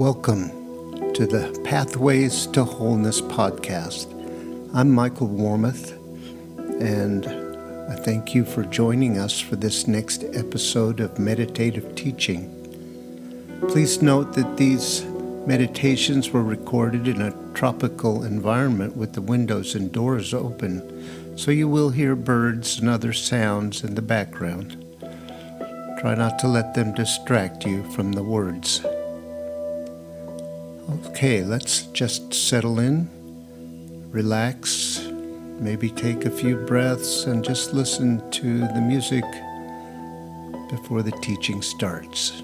Welcome to the Pathways to Wholeness podcast. I'm Michael Warmoth, and I thank you for joining us for this next episode of meditative teaching. Please note that these meditations were recorded in a tropical environment with the windows and doors open, so you will hear birds and other sounds in the background. Try not to let them distract you from the words. Okay, let's just settle in, relax, maybe take a few breaths and just listen to the music before the teaching starts.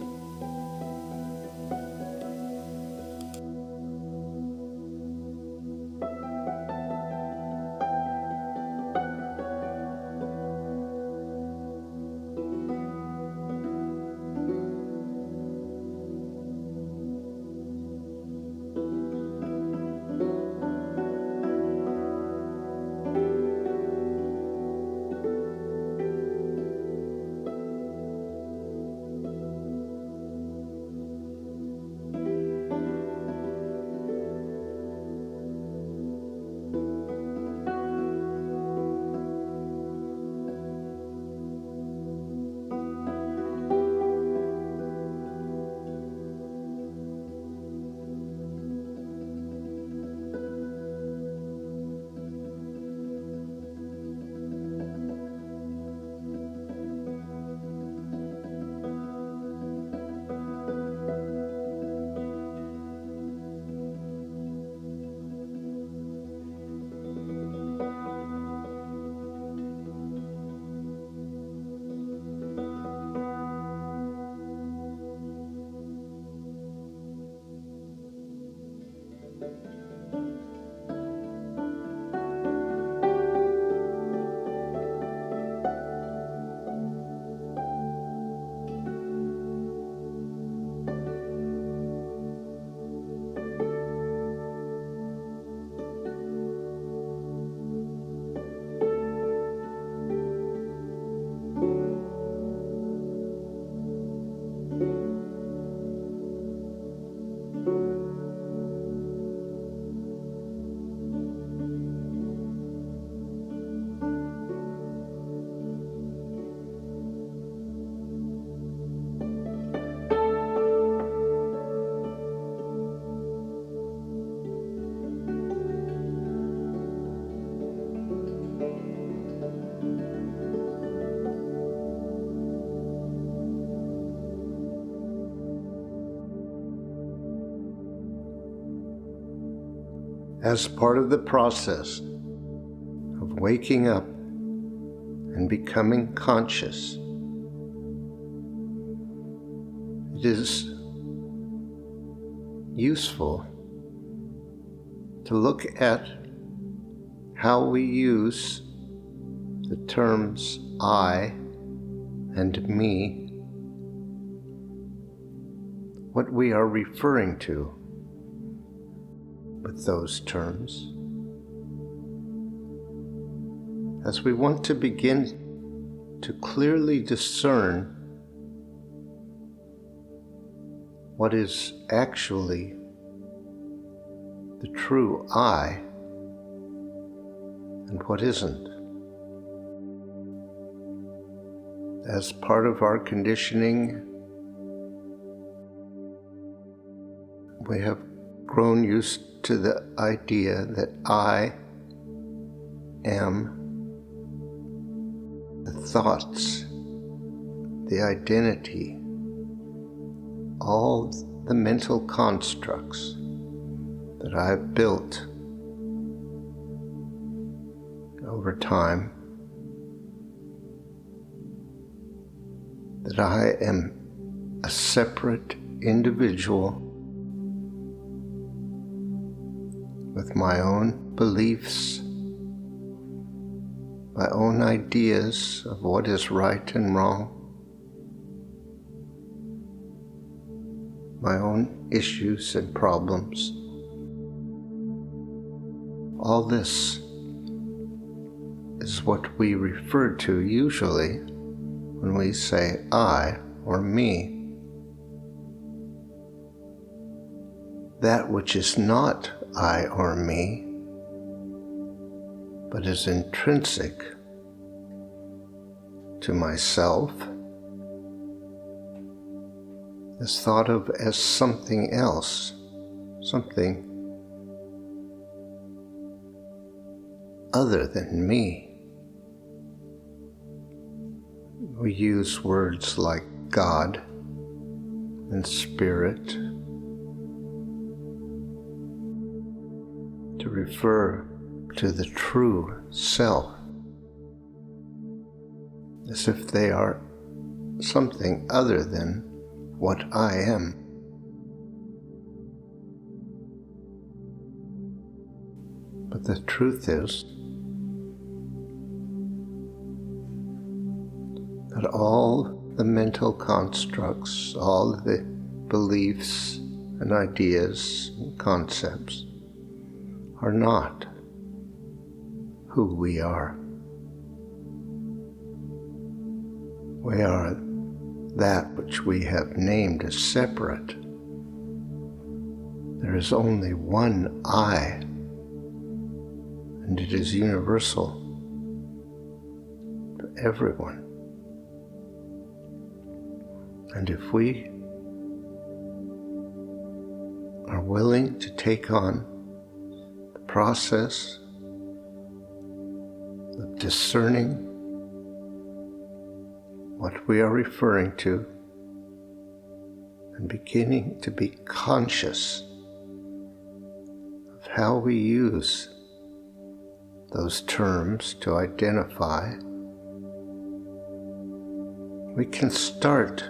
As part of the process of waking up and becoming conscious, it is useful to look at how we use the terms I and me, what we are referring to with those terms, as we want to begin to clearly discern what is actually the true I and what isn't. As part of our conditioning, we have grown used to the idea that I am the thoughts, the identity, all the mental constructs that I've built over time, that I am a separate individual with my own beliefs, my own ideas of what is right and wrong, my own issues and problems. All this is what we refer to usually when we say I or me. that which is not I or me, but is intrinsic to myself, is thought of as something else, something other than me. We use words like God and Spirit to refer to the true self, as if they are something other than what I am. But the truth is that all the mental constructs, all the beliefs and ideas and concepts are not who we are. We are that which we have named as separate. There is only one I, and it is universal to everyone. And if we are willing to take on the process of discerning what we are referring to and beginning to be conscious of how we use those terms to identify, we can start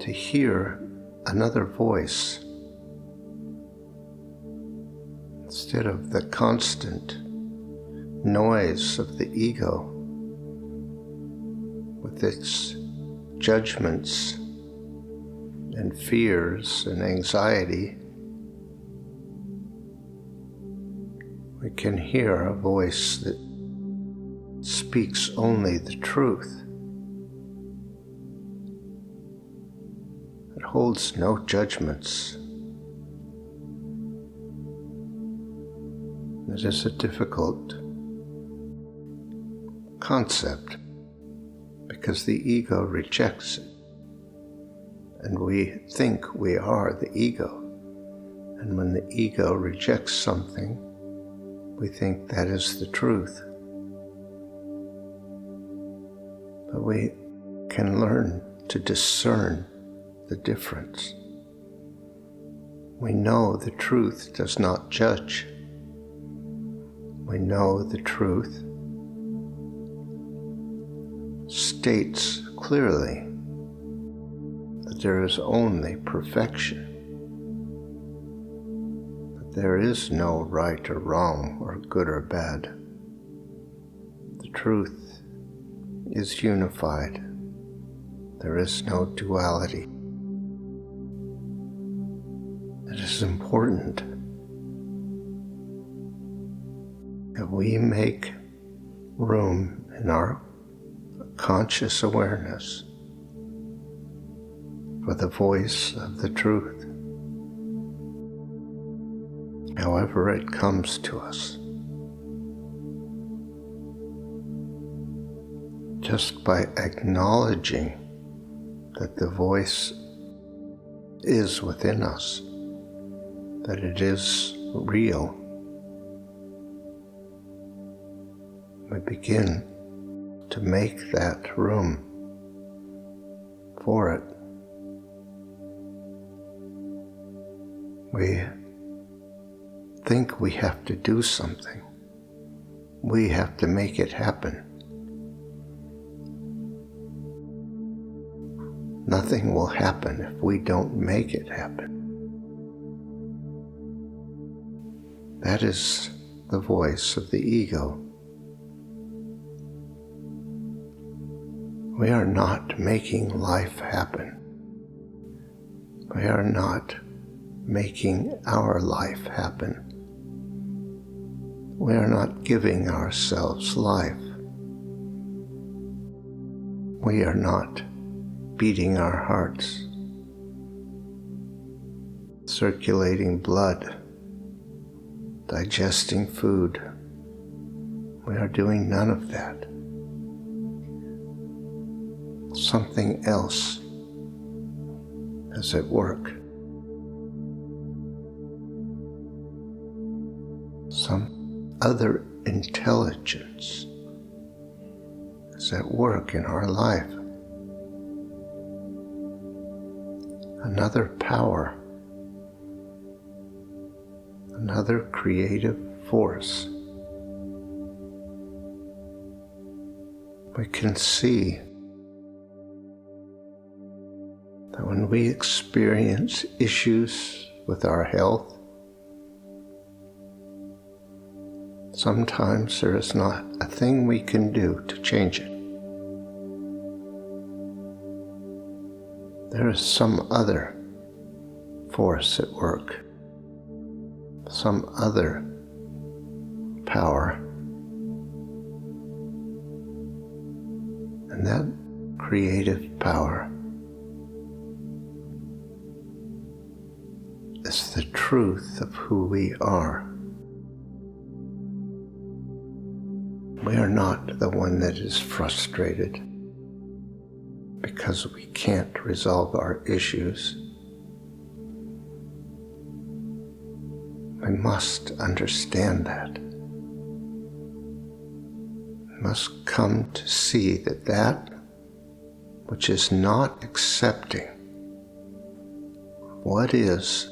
to hear another voice instead of the constant noise of the ego with its judgments and fears and anxiety. We can hear a voice that speaks only the truth. It holds no judgments. It is a difficult concept because the ego rejects it, and we think we are the ego. And when the ego rejects something, we think that is the truth. But we can learn to discern the difference. We know the truth does not judge. We know the truth states clearly that there is only perfection, that there is no right or wrong or good or bad. The truth is unified. There is no duality. It is important that we make room in our conscious awareness for the voice of the truth, however it comes to us. Just by acknowledging that the voice is within us, that it is real, we begin to make that room for it. We think we have to do something. We have to make it happen. Nothing will happen if we don't make it happen. That is the voice of the ego. We are not making life happen. We are not making our life happen. We are not giving ourselves life. We are not beating our hearts. circulating blood, digesting food. We are doing none of that. Something else is at work. Some other intelligence is at work in our life. Another power, another creative force. We can see that when we experience issues with our health, sometimes there is not a thing we can do to change it. There is some other force at work, some other power, and that creative power is the truth of who we are. We are not the one that is frustrated because we can't resolve our issues. We must understand that. We must come to see that that which is not accepting what is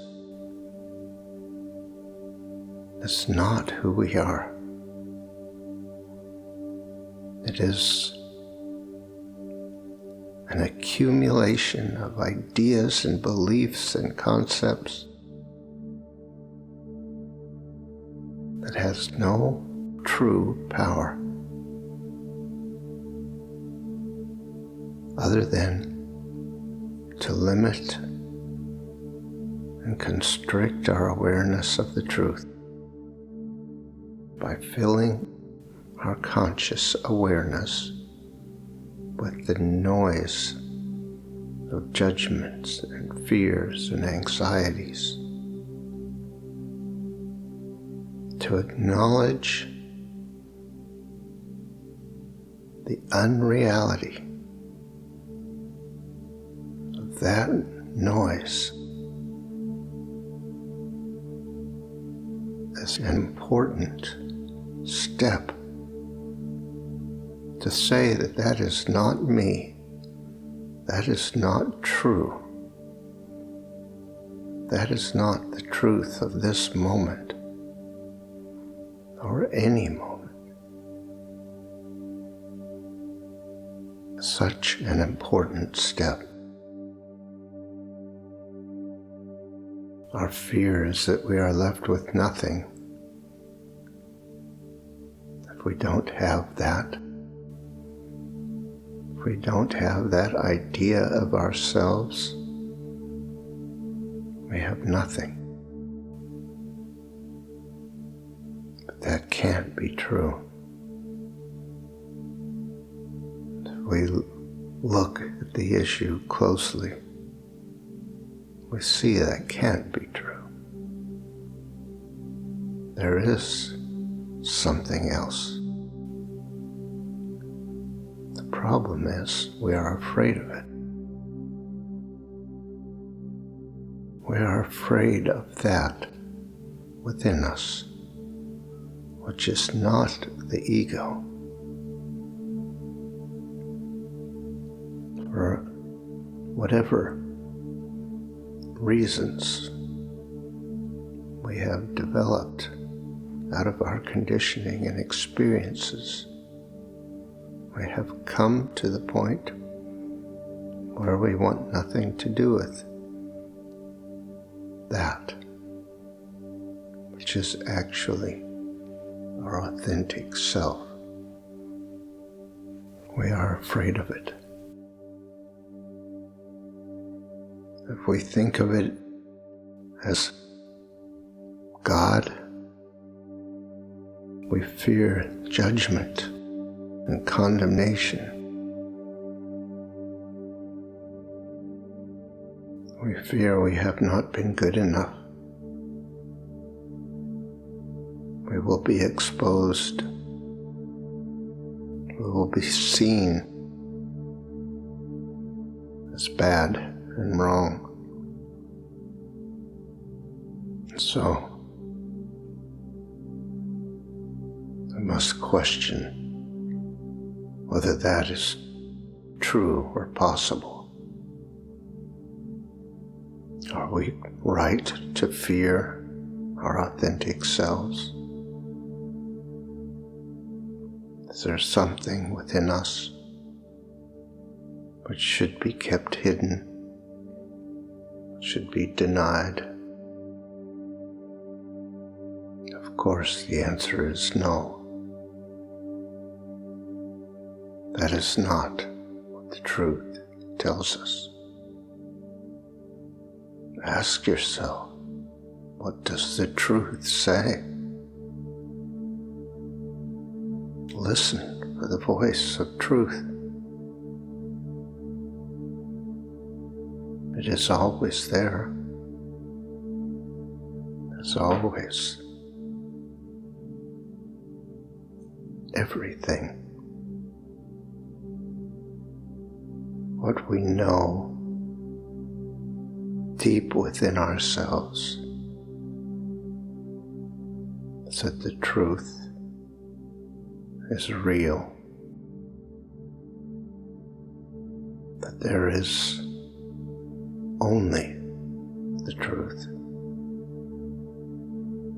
not who we are. It is an accumulation of ideas and beliefs and concepts that has no true power other than to limit and constrict our awareness of the truth by filling our conscious awareness with the noise of judgments and fears and anxieties. To acknowledge the unreality of that noise is an important step to say that that is not me, that is not true, that is not the truth of this moment or any moment. Such an important step. Our fear is that we are left with nothing if we don't have that. If we don't have that idea of ourselves, we have nothing. But that can't be true. If we look at the issue closely, we see that can't be true. There is something else. The problem is we are afraid of it. We are afraid of that within us, which is not the ego. For whatever reasons we have developed out of our conditioning and experiences, we have come to the point where we want nothing to do with that which is actually our authentic self. We are afraid of it. If we think of it as God, we fear judgment and condemnation. We We fear we have not been good enough. We will be exposed. We will be seen as bad and wrong. So, I must question whether that is true or possible. Are we right to fear our authentic selves? Is there something within us which should be kept hidden, should be denied? Of course, the answer is no. That is not what the truth tells us. Ask yourself, what does the truth say? Listen for the voice of truth. It is always there. As always. Everything. What we know deep within ourselves is that the truth is real, that there is only the truth,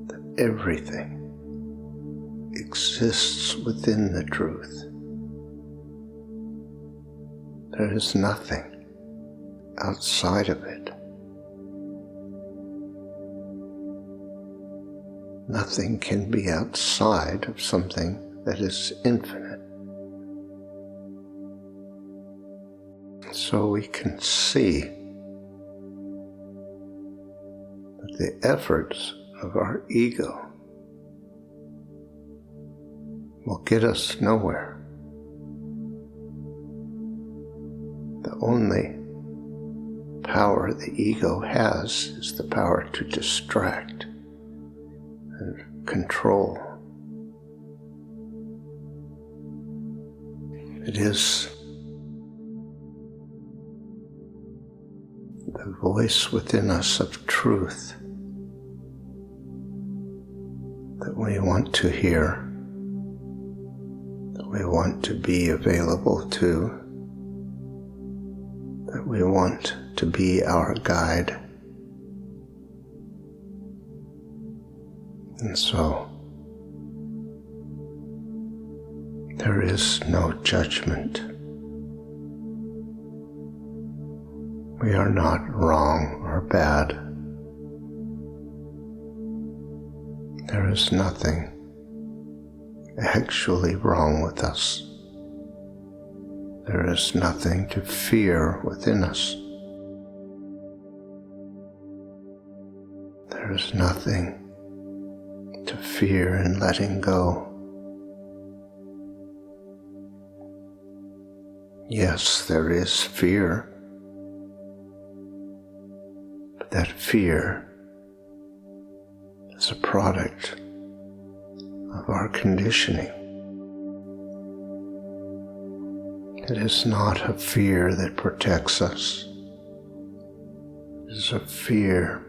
that everything exists within the truth. There is nothing outside of it. Nothing can be outside of something that is infinite. So we can see that the efforts of our ego will get us nowhere. The only power the ego has is the power to distract and control. It is the voice within us of truth that we want to hear, that we want to be available to, that we want to be our guide. And so, there is no judgment. We are not wrong or bad. There is nothing actually wrong with us. There is nothing to fear within us. There is nothing to fear in letting go. Yes, there is fear, but that fear is a product of our conditioning. It is not a fear that protects us. It is a fear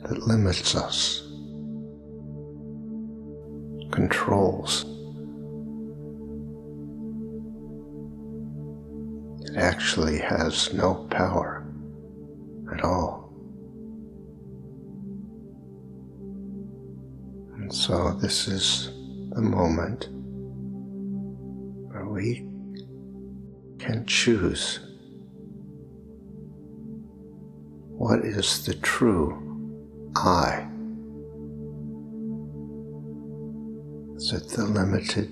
that limits us, controls. It actually has no power at all. And so this is the moment where we can choose what is the true I. Is it the limited,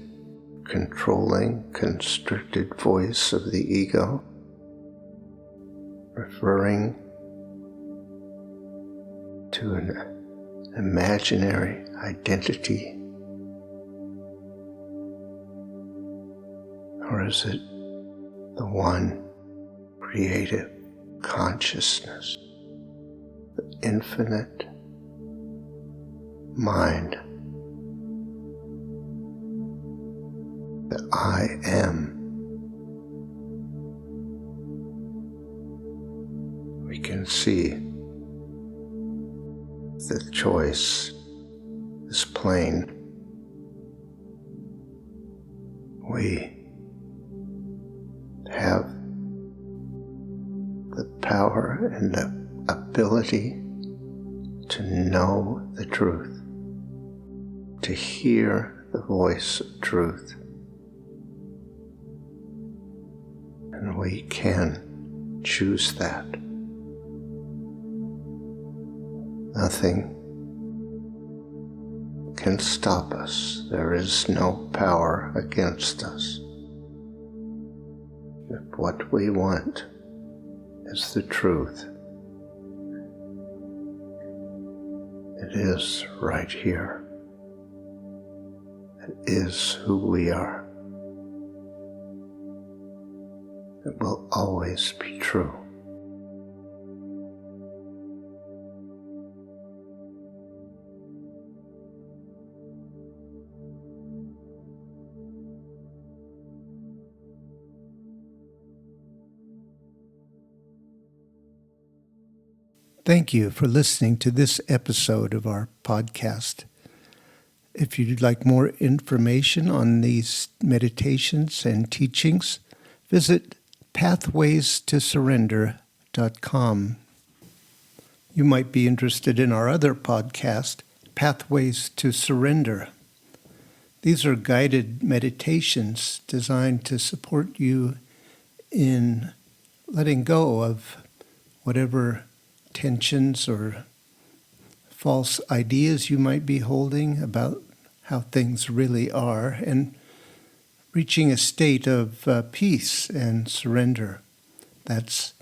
controlling, constricted voice of the ego, referring to an imaginary identity? Or is it the one creative consciousness infinite mind, the I am. We can see the choice is plain. We have the power and the ability to know the truth, to hear the voice of truth. And we can choose that. Nothing can stop us. There is no power against us. If what we want is the truth, it is right here. It is who we are. It will always be true. Thank you for listening to this episode of our podcast. If you'd like more information on these meditations and teachings, visit pathwaystosurrender.com. You might be interested in our other podcast, Pathways to Surrender. These are guided meditations designed to support you in letting go of whatever tensions or false ideas you might be holding about how things really are, and reaching a state of peace and surrender. That's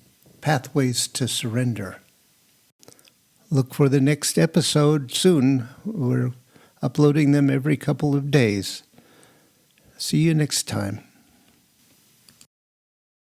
Pathways to Surrender. Look for the next episode soon. We're uploading them every couple of days. See you next time.